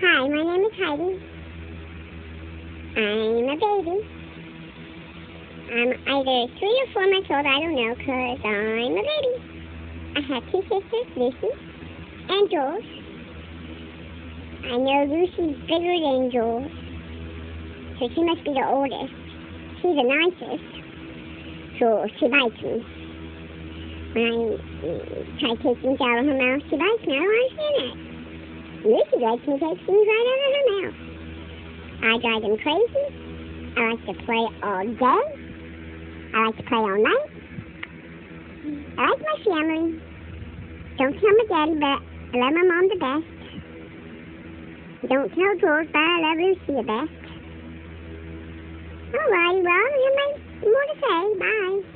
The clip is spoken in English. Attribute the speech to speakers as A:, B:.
A: Hi, my name is Heidi. I'm a baby. I'm either 3 or 4 months old, I don't know, 'cause I'm a baby. I have 2 sisters, Lucy and Jules. I know Lucy's bigger than Jules, so she must be the oldest. She's the nicest, so she bites me. When I try to take things out of her mouth, she bites me. I don't understand that. Lucy lets me take things right out of her mouth. I drive them crazy. I like to play all day. I like to play all night. I like my family. Don't tell my daddy, but I love my mom the best. Don't tell George, but I love Lucy the best. Alrighty, well, you have more to say. Bye.